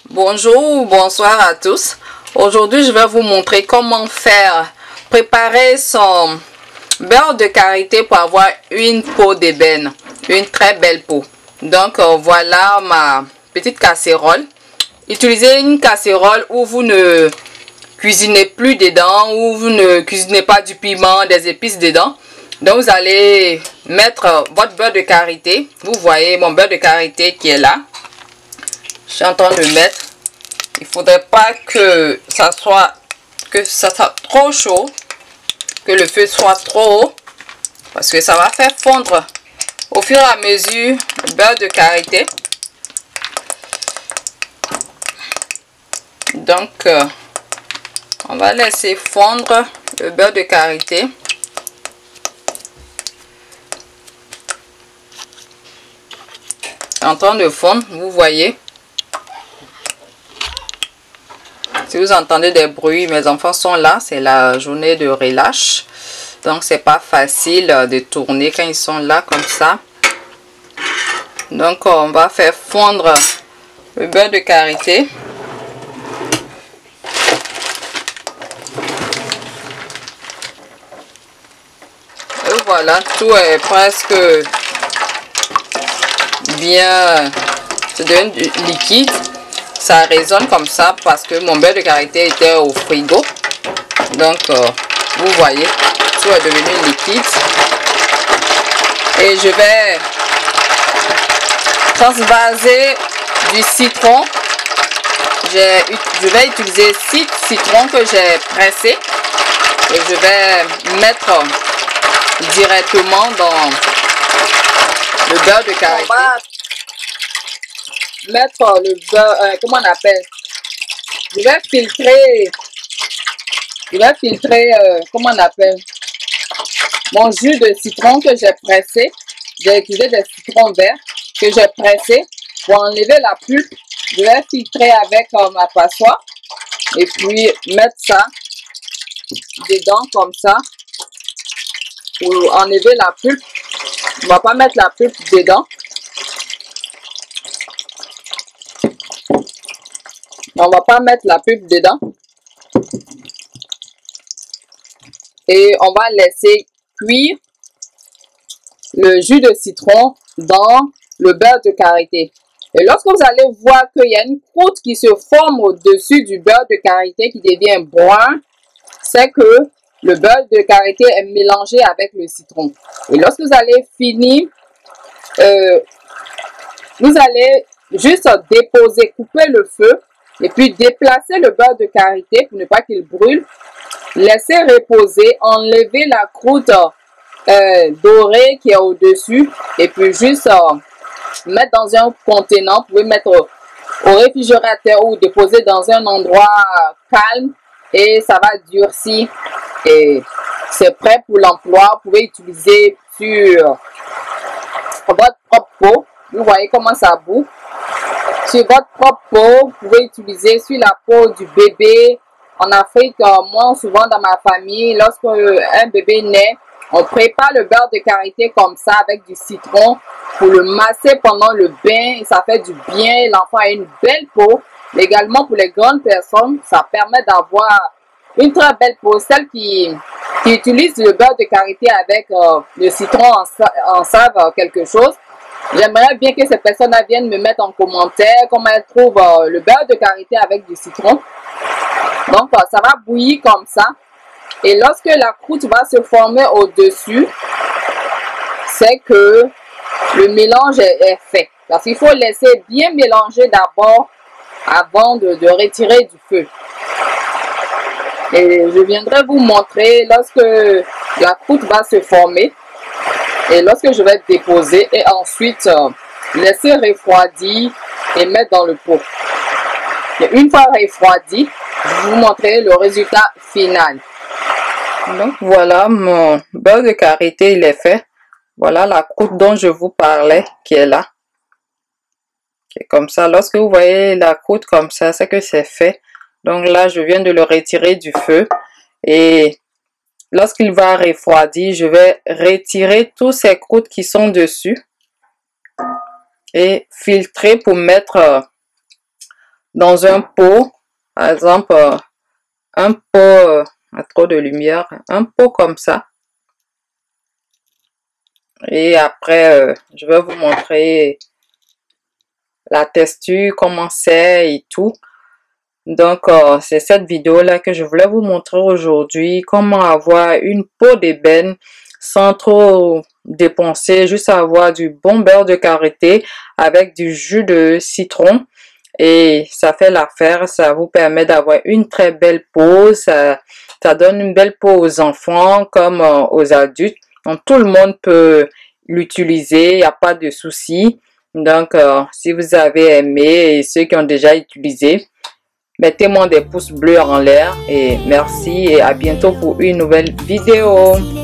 Bonjour ou bonsoir à tous. Aujourd'hui, je vais vous montrer comment préparer son beurre de karité pour avoir une peau d'ébène, une très belle peau. Donc voilà ma petite casserole. Utilisez une casserole où vous ne cuisinez plus dedans, où vous ne cuisinez pas du piment, des épices dedans. Donc vous allez mettre votre beurre de karité. Vous voyez mon beurre de karité qui est là. Je suis en train de le mettre. Il faudrait pas que ça soit trop chaud, que le feu soit trop haut, parce que ça va faire fondre au fur et à mesure le beurre de karité. Donc on va laisser fondre le beurre de karité. En train de fondre, vous voyez. Si vous entendez des bruits, mes enfants sont là, c'est la journée de relâche. Donc c'est pas facile de tourner quand ils sont là comme ça. Donc on va faire fondre le beurre de karité. Et voilà, tout est presque bien, ça devient liquide. Ça résonne comme ça parce que mon beurre de karité était au frigo. Donc vous voyez, tout est devenu liquide. Et je vais transvaser du citron. Je vais utiliser 6 citrons que j'ai pressés. Et je vais mettre directement dans le beurre de karité. Mettre le beurre, comment on appelle, je vais filtrer comment on appelle, mon jus de citron que j'ai pressé. J'ai utilisé des citrons verts que j'ai pressé pour enlever la pulpe. Je vais filtrer avec ma passoire et puis mettre ça dedans comme ça pour enlever la pulpe. On va pas mettre la pulpe dedans. On va pas mettre la pulpe dedans. Et on va laisser cuire le jus de citron dans le beurre de karité. Et lorsque vous allez voir qu'il y a une croûte qui se forme au-dessus du beurre de karité qui devient brun, c'est que le beurre de karité est mélangé avec le citron. Et lorsque vous allez finir, vous allez juste déposer, couper le feu. Et puis déplacer le beurre de karité pour ne pas qu'il brûle. Laisser reposer, enlever la croûte dorée qui est au-dessus. Et puis juste mettre dans un contenant. Vous pouvez mettre au réfrigérateur ou déposer dans un endroit calme. Et ça va durcir. Et c'est prêt pour l'emploi. Vous pouvez utiliser sur votre propre peau. Vous voyez comment ça boue. Sur votre propre peau, vous pouvez utiliser sur la peau du bébé. En Afrique, moi, souvent dans ma famille, lorsque un bébé naît, on prépare le beurre de karité comme ça avec du citron pour le masser pendant le bain. Et ça fait du bien. L'enfant a une belle peau. Également pour les grandes personnes, ça permet d'avoir une très belle peau. Celles qui utilisent le beurre de karité avec le citron en savent quelque chose. J'aimerais bien que ces personnes viennent me mettre en commentaire comment elles trouvent le beurre de karité avec du citron. Donc, ça va bouillir comme ça. Et lorsque la croûte va se former au-dessus, c'est que le mélange est fait. Parce qu'il faut laisser bien mélanger d'abord avant de retirer du feu. Et je viendrai vous montrer lorsque la croûte va se former. Et lorsque je vais déposer et ensuite laisser refroidir et mettre dans le pot. Et une fois refroidi, je vais vous montrer le résultat final. Donc voilà, mon beurre de karité, il est fait. Voilà la croûte dont je vous parlais qui est là. Qui est comme ça. Lorsque vous voyez la croûte comme ça, c'est que c'est fait. Donc là, je viens de le retirer du feu. Et lorsqu'il va refroidir, je vais retirer tous ces croûtes qui sont dessus. Et filtrer pour mettre dans un pot. Par exemple, un pot, trop de lumière, un pot comme ça. Et après, je vais vous montrer la texture, comment c'est et tout. Donc, c'est cette vidéo-là que je voulais vous montrer aujourd'hui. Comment avoir une peau d'ébène sans trop dépenser. Juste avoir du bon beurre de karité avec du jus de citron. Et ça fait l'affaire. Ça vous permet d'avoir une très belle peau. Ça donne une belle peau aux enfants comme aux adultes. Donc, tout le monde peut l'utiliser. Il n'y a pas de souci. Donc, si vous avez aimé et ceux qui ont déjà utilisé, mettez-moi des pouces bleus en l'air et merci et à bientôt pour une nouvelle vidéo.